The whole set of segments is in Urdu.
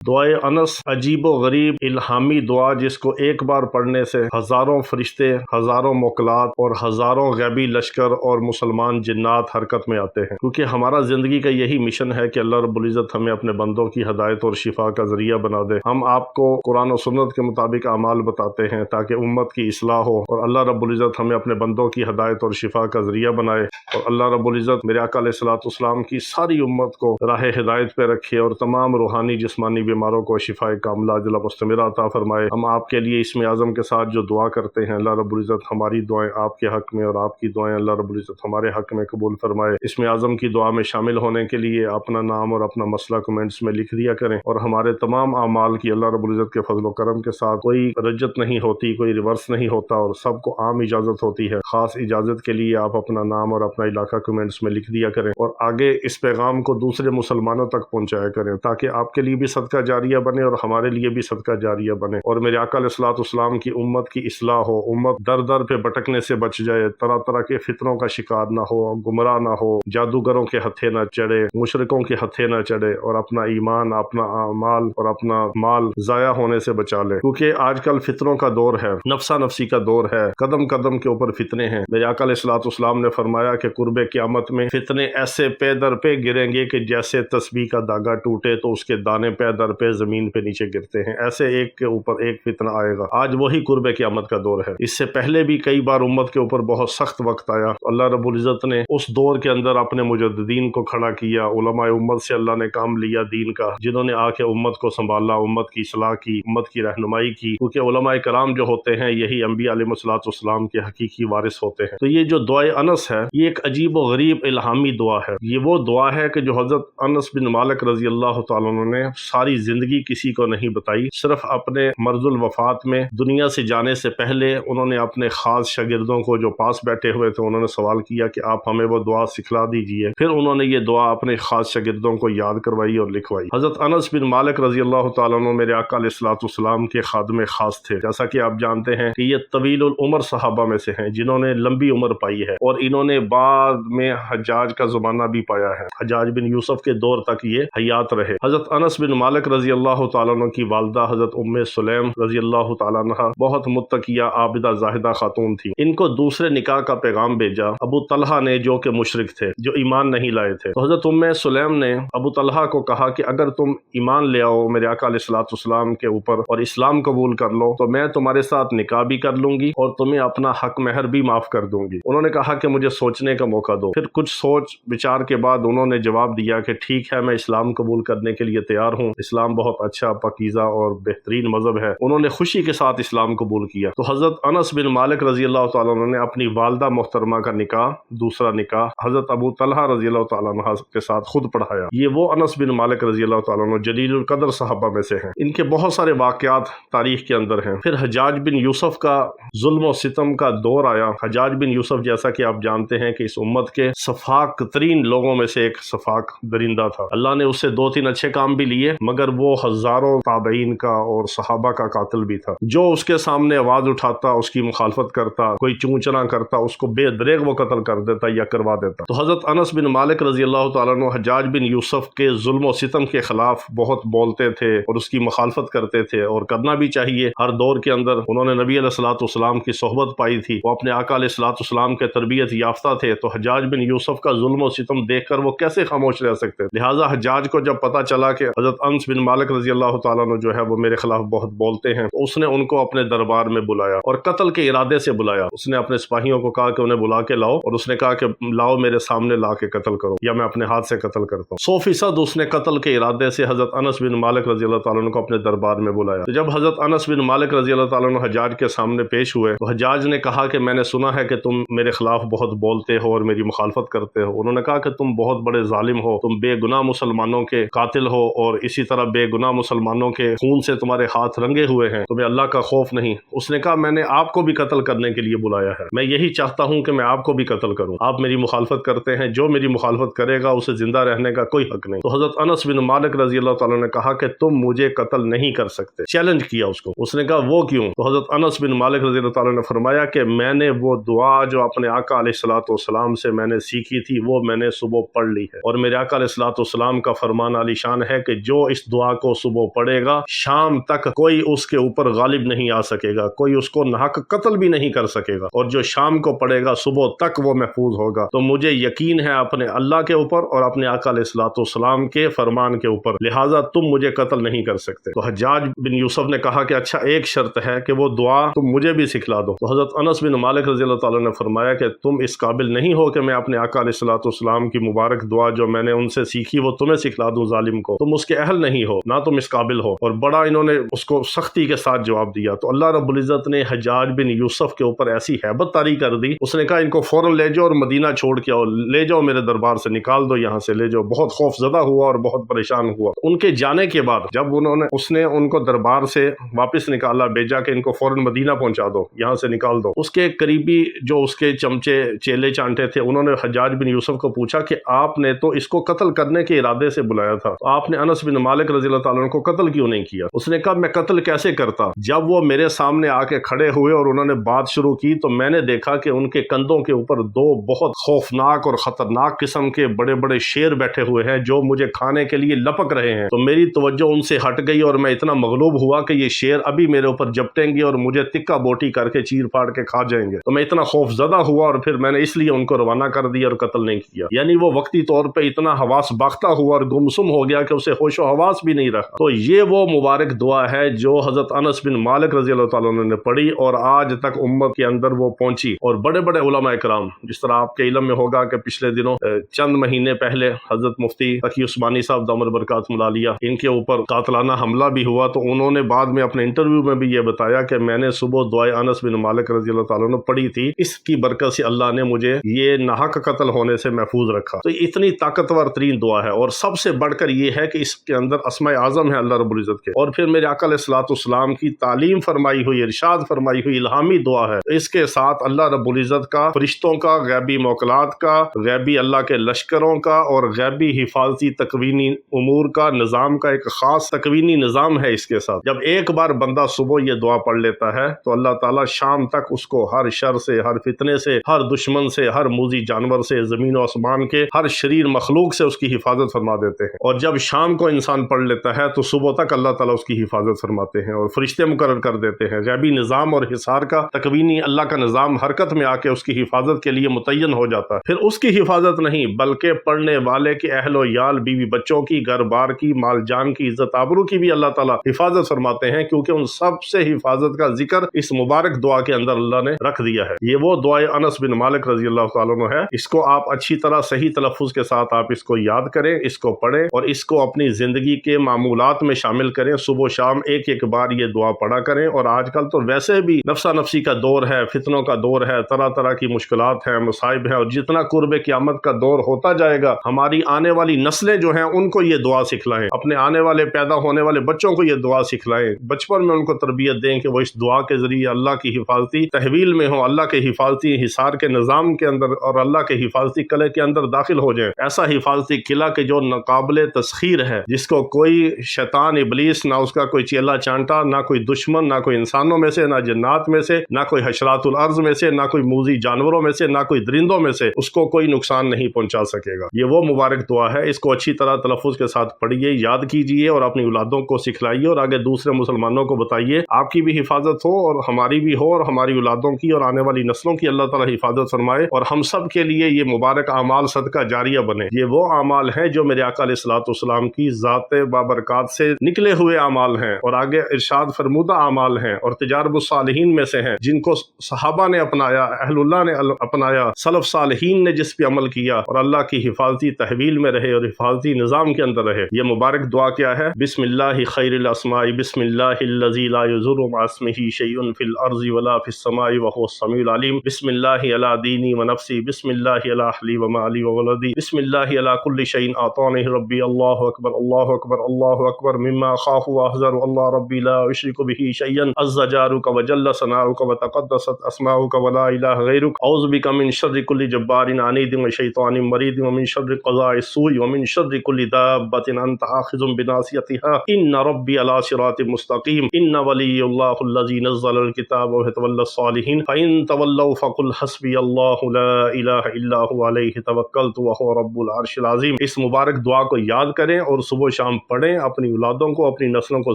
دعائے انس عجیب و غریب الہامی دعا جس کو ایک بار پڑھنے سے ہزاروں فرشتے، ہزاروں موکلات اور ہزاروں غیبی لشکر اور مسلمان جنات حرکت میں آتے ہیں، کیونکہ ہمارا زندگی کا یہی مشن ہے کہ اللہ رب العزت ہمیں اپنے بندوں کی ہدایت اور شفا کا ذریعہ بنا دے۔ ہم آپ کو قرآن و سنت کے مطابق اعمال بتاتے ہیں تاکہ امت کی اصلاح ہو، اور اللہ رب العزت ہمیں اپنے بندوں کی ہدایت اور شفا کا ذریعہ بنائے، اور اللہ رب العزت میرے آقا علیہ الصلوۃ والسلام کی ساری امت کو راہ ہدایت پہ رکھے، اور تمام روحانی جسمانی بیماروں کو شفا کاملہ عاجلہ مستمرہ عطا فرمائے۔ ہم آپ کے لیے اسم اعظم کے ساتھ جو دعا کرتے ہیں، اللہ رب العزت ہماری دعائیں آپ کے حق میں اور آپ کی دعائیں اللہ رب العزت ہمارے حق میں قبول فرمائے۔ اسم اعظم کی دعا میں شامل ہونے کے لیے اپنا نام اور اپنا مسئلہ کمنٹس میں لکھ دیا کریں، اور ہمارے تمام اعمال کی اللہ رب العزت کے فضل و کرم کے ساتھ کوئی رجت نہیں ہوتی، کوئی ریورس نہیں ہوتا، اور سب کو عام اجازت ہوتی ہے۔ خاص اجازت کے لیے آپ اپنا نام اور اپنا علاقہ کمنٹس میں لکھ دیا کریں، اور آگے اس پیغام کو دوسرے مسلمانوں تک پہنچایا کریں تاکہ آپ کے لیے بھی صدقہ جاریہ بنے اور ہمارے لیے بھی صدقہ جاریہ بنے، اور میرے آقا علیہ الصلوۃ والسلام کی امت کی اصلاح ہو، امت در در پہ بھٹکنے سے بچ جائے، طرح طرح کے فتنوں کا شکار نہ ہو، گمراہ نہ ہو، جادوگروں کے ہتھے نہ چڑھے، مشرکوں کے ہتھے نہ چڑھے، اور اپنا ایمان، اپنا اعمال اور اپنا مال ضائع ہونے سے بچا لے، کیونکہ آج کل فتنوں کا دور ہے، نفسا نفسی کا دور ہے، قدم قدم کے اوپر فتنے ہیں۔ میرے آقا علیہ الصلوۃ والسلام نے فرمایا کہ قرب قیامت میں فتنے ایسے پے در پہ گریں گے کہ جیسے تسبیح کا داغا ٹوٹے تو اس کے دانے پے در پہ زمین پہ نیچے گرتے ہیں، ایسے ایک کے اوپر ایک فتنہ آئے گا۔ آج وہی قرب قیامت کا دور ہے۔ اس سے پہلے بھی کئی بار امت کے اوپر بہت سخت وقت آیا، اللہ رب العزت نے اس دور کے اندر اپنے مجددین کو کھڑا کیا، علماء امت سے اللہ نے کام لیا دین کا، جنہوں نے آ کے امت کو سنبھالا، امت کی اصلاح کی، امت کی رہنمائی کی، کیونکہ علماء کرام جو ہوتے ہیں یہی انبیاء علیہ الصلوۃ والسلام کے حقیقی وارث ہوتے ہیں۔ تو یہ جو دعائے انس ہے یہ ایک عجیب و غریب الہامی دعا ہے۔ یہ وہ دعا ہے کہ جو حضرت انس بن مالک رضی اللہ تعالیٰ عنہ نے ساری زندگی کسی کو نہیں بتائی، صرف اپنے مرض الوفات میں دنیا سے جانے سے پہلے انہوں نے اپنے خاص شاگردوں کو جو پاس بیٹھے ہوئے تھے انہوں نے سوال کیا کہ آپ ہمیں وہ دعا سکھلا دیجئے، پھر انہوں نے یہ دعا اپنے خاص شاگردوں کو یاد کروائی اور لکھوائی۔ حضرت انس بن مالک رضی اللہ تعالیٰ عنہ میرے آقا علیہ الصلوۃ والسلام کے خادم خاص تھے، جیسا کہ آپ جانتے ہیں کہ یہ طویل العمر صحابہ میں سے ہیں جنہوں نے لمبی عمر پائی ہے، اور انہوں نے بعد میں حجاج کا زمانہ بھی پایا ہے، حجاج بن یوسف کے دور تک یہ حیات رہے۔ حضرت انس بن مالک رضی اللہ تعالیٰ عنہ کی والدہ حضرت ام سلیم رضی اللہ تعالیٰ عنہ بہت متقیہ عابدہ زاہدہ خاتون تھی۔ ان کو دوسرے نکاح کا پیغام بھیجا ابو طلحہ نے جو کہ مشرک تھے، جو ایمان نہیں لائے تھے، تو حضرت ام سلیم نے ابو طلحہ کو کہا کہ اگر تم ایمان لے آؤ میرے آقا علیہ الصلوۃ والسلام کے اوپر اور اسلام قبول کر لو تو میں تمہارے ساتھ نکاح بھی کر لوں گی اور تمہیں اپنا حق مہر بھی معاف کر دوں گی۔ انہوں نے کہا کہ مجھے سوچنے کا موقع دو۔ پھر کچھ سوچ بچار کے بعد انہوں نے جواب دیا کہ ٹھیک ہے، میں اسلام قبول کرنے کے لیے تیار ہوں، اسلام بہت اچھا، پاکیزہ اور بہترین مذہب ہے۔ انہوں نے خوشی کے ساتھ اسلام قبول کیا۔ تو حضرت انس بن مالک رضی اللہ تعالیٰ عنہ نے اپنی والدہ محترمہ کا نکاح، دوسرا نکاح حضرت ابو طلحہ رضی اللہ تعالیٰ عنہ کے ساتھ خود پڑھایا۔ یہ وہ انس بن مالک رضی اللہ تعالیٰ عنہ جلیل القدر صحابہ میں سے ہیں۔ ان کے بہت سارے واقعات تاریخ کے اندر ہیں۔ پھر حجاج بن یوسف کا ظلم و ستم کا دور آیا۔ حجاج بن یوسف جیسا کہ آپ جانتے ہیں کہ اس امت کے سفاک ترین لوگوں میں سے ایک سفاک درندہ تھا۔ اللہ نے اس سے 2-3 اچھے کام بھی لیے، مگر وہ ہزاروں تابعین کا اور صحابہ کا قاتل بھی تھا۔ جو اس کے سامنے آواز اٹھاتا، اس کی مخالفت کرتا، کوئی چونچنا کرتا، اس کو بے دریغ وہ قتل کر دیتا یا کروا دیتا۔ تو حضرت انس بن مالک رضی اللہ تعالیٰ عنہ حجاج بن یوسف کے ظلم و ستم کے خلاف بہت بولتے تھے اور اس کی مخالفت کرتے تھے، اور کرنا بھی چاہیے۔ ہر دور کے اندر انہوں نے نبی علیہ الصلوۃ والسلام کی صحبت پائی تھی، وہ اپنے آقا علیہ الصلوۃ والسلام کے تربیت یافتہ تھے، تو حجاج بن یوسف کا ظلم و ستم دیکھ کر وہ کیسے خاموش رہ سکتے؟ لہٰذا حجاج کو جب پتا چلا کہ حضرت انس بن مالک رضی اللہ تعالیٰ عنہ جو ہے وہ میرے خلاف بہت بولتے ہیں، تو اس نے ان کو اپنے دربار میں بلایا اور قتل کے ارادے سے بلایا۔ اس نے اپنے سپاہیوں کو کہا کہ انہیں بلا کے لاؤ، اور اس نے کہا کہ لاؤ میرے سامنے لا کے قتل کرو یا میں اپنے ہاتھ سے قتل کرتا ہوں۔ 100% اس نے قتل کے ارادے سے حضرت انس بن مالک رضی اللہ تعالیٰ عنہ کو اپنے دربار میں بلایا۔ تو جب حضرت انس بن مالک رضی اللہ تعالیٰ عنہ حجاج کے سامنے پیش ہوئے تو حجاج نے کہا کہ میں نے سنا ہے کہ تم میرے خلاف بہت بولتے ہو اور میری مخالفت کرتے ہو۔ انہوں نے کہا کہ تم بہت بڑے ظالم ہو، تم بے گناہ مسلمانوں کے قاتل ہو، اور اسی طرح بے گناہ مسلمانوں کے خون سے تمہارے ہاتھ رنگے ہوئے ہیں، تمہیں اللہ کا خوف نہیں۔ اس نے کہا میں نے آپ کو بھی قتل کرنے کے لیے بلایا ہے، میں یہی چاہتا ہوں کہ میں آپ کو بھی قتل کروں۔ آپ میری مخالفت کرتے ہیں، جو میری مخالفت کرے گا اسے زندہ رہنے کا کوئی حق نہیں۔ تو حضرت انس بن مالک رضی اللہ تعالیٰ نے کہا کہ تم مجھے قتل نہیں کر سکتے، چیلنج کیا اس کو۔ اس نے کہا وہ کیوں؟ تو حضرت انس بن مالک رضی اللہ تعالیٰ نے فرمایا کہ میں نے وہ دعا جو اپنے آقا علیہ الصلوۃ والسلام سے میں نے سیکھی تھی وہ میں نے صبح پڑھ لی ہے، اور میرے آقا علیہ الصلوۃ والسلام کا فرمان عالی شان ہے کہ جو اس دعا کو صبح پڑھے گا شام تک کوئی اس کے اوپر غالب نہیں آ سکے گا، کوئی اس کو ناحق قتل بھی نہیں کر سکے گا، اور جو شام کو پڑھے گا صبح تک وہ محفوظ ہوگا۔ تو مجھے یقین ہے اپنے اللہ کے اوپر اور اپنے آقا علیہ الصلوۃ والسلام کے فرمان کے اوپر، لہٰذا تم مجھے قتل نہیں کر سکتے۔ تو حجاج بن یوسف نے کہا کہ اچھا ایک شرط ہے کہ وہ دعا تم مجھے بھی سکھلا دو۔ تو حضرت انس بن مالک رضی اللہ تعالیٰ نے فرمایا کہ تم اس قابل نہیں ہو کہ میں اپنے آقا علیہ الصلوۃ والسلام کی مبارک دعا جو میں نے ان سے سیکھی وہ تمہیں سکھلا دوں ظالم کو، تم اس کے اہل نہیں ہو، نہ تم اس قابل ہو۔ اور بڑا انہوں نے اس کو سختی کے ساتھ جواب دیا۔ تو اللہ رب العزت نے حجاج بن یوسف کے اوپر ایسی ہیبت طاری کر دی، اس نے کہا ان کو فوراً لے جاؤ اور مدینہ چھوڑ کے آؤ، لے جاؤ میرے دربار سے، نکال دو یہاں سے، لے جاؤ۔ بہت خوف زدہ ہوا اور بہت پریشان ہوا۔ ان کے جانے کے بعد جب اس نے ان کو دربار سے واپس نکالا، بھیجا کہ ان کو فوراً مدینہ پہنچا دو، یہاں سے نکال دو، اس کے قریبی جو اس کے چمچے چیلے چانٹے تھے انہوں نے حجاج بن یوسف کو پوچھا کہ آپ نے تو اس کو قتل کرنے کے ارادے سے بلایا تھا، تو آپ نے انس بن مالک رضی اللہ تعالیٰ عنہ کو قتل کیوں نہیں کیا؟ اس نے کہا میں قتل کیسے کرتا؟ جب وہ میرے سامنے آ کے کھڑے ہوئے اور انہوں نے بات شروع کی تو میں نے دیکھا کہ ان کے کندھوں کے اوپر دو بہت خوفناک اور خطرناک قسم کے بڑے بڑے شیر بیٹھے ہوئے ہیں جو مجھے کھانے کے لیے لپک رہے ہیں۔ تو میری توجہ ان سے ہٹ گئی اور میں اتنا مغلوب ہوا کہ یہ شیر ابھی میرے اوپر جپٹیں گے اور مجھے تکا بوٹی کر کے چیر پھاڑ کے کھا جائیں گے۔ تو میں اتنا خوف زدہ ہوا اور پھر میں نے اس لیے ان کو روانہ کر دیا اور قتل نہیں کیا۔ یعنی وہ وقتی طور پہ اتنا حواس باختہ ہوا اور گمسم ہو گیا کہ اسے ہوش و حواس بھی نہیں رہا۔ تو یہ وہ مبارک دعا ہے جو حضرت انس بن مالک رضی اللہ تعالیٰ عنہ نے پڑھی اور آج تک امت کے اندر وہ پہنچی۔ اور بڑے بڑے علماء کرام، جس طرح آپ کے علم میں ہوگا کہ پچھلے دنوں چند مہینے پہلے حضرت مفتی تقی عثمانی صاحب دامت برکاتہ العالیہ ان کے اوپر قاتلانہ حملہ بھی ہوا، تو انہوں نے بعد میں اپنے انٹرویو میں بھی یہ بتایا کہ میں نے صبح دعائے انس بن مالک رضی اللہ تعالیٰ عنہ پڑھی تھی، اس کی برکت سے اللہ نے مجھے یہ ناحق قتل ہونے سے محفوظ رکھا۔ تو اتنی طاقتور ترین دعا ہے، اور سب سے بڑھ کر یہ ہے کہ اس کے اندر اسماء اعظم ہے اللہ رب العزت کے، اور پھر میرے آقا علیہ الصلوۃ والسلام کی تعلیم فرمائی ہوئی، ارشاد فرمائی ہوئی الہامی دعا ہے۔ اس کے ساتھ اللہ رب العزت کا، فرشتوں کا، غیبی موکلات کا، غیبی اللہ کے لشکروں کا اور غیبی حفاظتی تکوینی امور کا نظام کا ایک خاص تکوینی نظام ہے اس کے ساتھ۔ جب ایک بار بندہ صبح یہ دعا پڑھ لیتا ہے تو اللہ تعالیٰ شام تک اس کو ہر شر سے، ہر فتنے سے، ہر دشمن سے، ہر موذی جانور سے، زمین و آسمان کے ہر شریر مخلوق سے اس کی حفاظت فرما دیتے ہیں۔ اور جب شام کو انسان پڑھ لیتا ہے تو صبح تک اللہ تعالیٰ اس کی حفاظت فرماتے ہیں اور فرشتے مقرر کر دیتے ہیں۔ غیبی نظام اور حصار کا تکوینی اللہ کا نظام حرکت میں آ کے اس کی حفاظت کے لیے متعین ہو جاتا ہے۔ پھر اس کی حفاظت نہیں بلکہ پڑھنے والے کے اہل و یال، بیوی بچوں کی، گھر بار کی، مال جان کی، عزت آبرو کی بھی اللہ تعالیٰ حفاظت فرماتے ہیں، کیونکہ ان سب سے حفاظت کا ذکر اس مبارک دعا کے اندر اللہ نے رکھ دیا ہے۔ یہ وہ دعائے انس بن مالک رضی اللہ تعالیٰ عنہ ہے۔ اس کو آپ اچھی طرح صحیح تلفظ کے ساتھ آپ اس کو یاد کریں، اس کو پڑھیں اور اس کو اپنی زندگی کے معمولات میں شامل کریں۔ صبح و شام ایک ایک بار یہ دعا پڑھا کریں۔ اور آج کل تو ویسے بھی نفسا نفسی کا دور ہے، فتنوں کا دور ہے، طرح طرح کی مشکلات ہیں، مصائب ہیں، اور جتنا قرب قیامت کا دور ہوتا جائے گا ہماری آنے والی نسلیں جو ہیں ان کو یہ دعا سکھلائیں، اپنے آنے والے پیدا ہونے والے بچوں کو یہ دعا سکھلائیں، بچپن میں ان کو تربیت دیں کہ وہ اس دعا کے ذریعے اللہ کی حفاظتی تحویل میں ہوں، اللہ کے حفاظتی حصار کے نظام کے اندر اور اللہ کے حفاظتی قلعے کے اندر داخل ہو جائیں۔ ایسا حفاظتی قلعہ کہ جو ناقابل تسخیر ہے، جس کو کوئی شیطان ابلیس، نہ اس کا کوئی چیلا چانٹا، نہ کوئی دشمن، نہ کوئی انسانوں میں سے، نہ جنات میں سے، نہ کوئی حشرات الارض میں سے، نہ کوئی موذی جانوروں میں سے، نہ کوئی درندوں میں سے اس کو کوئی نقصان نہیں پہنچا سکے گا۔ یہ وہ مبارک دعا ہے، اس کو اچھی طرح تلفظ کے ساتھ پڑھیے، یاد کیجیے اور اپنی اولادوں کو سکھلائیے اور آگے دوسرے مسلمانوں کو بتائیے، آپ کی بھی حفاظت ہو اور ہماری بھی ہو اور ہماری اولادوں کی اور آنے والی نسلوں کی اللہ تعالیٰ حفاظت فرمائے، اور ہم سب کے لیے یہ مبارک اعمال صدقہ جاریہ بنے۔ یہ وہ اعمال ہیں جو میرے آقا علیہ الصلوۃ والسلام کی ذات بابرکات سے نکلے ہوئے اعمال ہیں اور آگے ارشاد فرمودہ اعمال ہیں اور تجارب الصالحین میں سے ہیں، جن کو صحابہ نے اپنایا، اہل اللہ نے اپنایا، سلف صالحین نے جس پہ عمل کیا اور اللہ کی حفاظتی تحویل میں رہے اور حفاظتی نظام کے اندر رہے۔ یہ مبارک دعا کیا ہے؟ بسم اللہ خیر الاسماء، بسم اللہ الذی لا یضر مع اسمہ شیء فی الارض ولا فی السماء وهو السمیع العلیم، بسم اللہ علی دینی ونفسی، بسم اللہ علی اہلی ومالی وولدی، بسم اللہ علی کل شیء اعطانہ ربی، اللہ اکبر اللہ اکبر اللہ اکبر مما خاف واحذر، اللہ ربی لا اشرک به شیئا عز جارک وجل ثناؤک وتقدست اسماؤک ولا الہ غیرک، اعوذ بک من شر کل جبار عنید وشیطان مرید ومن شر قضاء السوء ومن شر کل دابۃ انت آخذ بناصیتها ان ربی علی صراط مستقیم، ان ولی اللہ الذی نزل الکتاب ويتولى الصالحین فإن تولوا فقل حسبی اللہ لا الہ الا هو علیہ توکلت وهو رب العرش العظیم۔ اس مبارک دعا کو یاد کریں اور صبح و شام پڑھیں، اپنی اولادوں کو اپنی نسلوں کو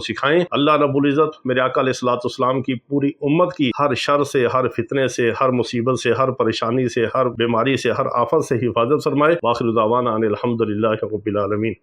سکھائیں۔ اللہ رب العزت میرے آقا علیہ الصلوۃ والسلام کی پوری امت کی ہر شر سے، ہر فتنے سے، ہر مصیبت سے، ہر پریشانی سے، ہر بیماری سے، ہر آفت سے حفاظت فرمائے۔ وآخر دعوانا ان الحمد للہ رب العالمین۔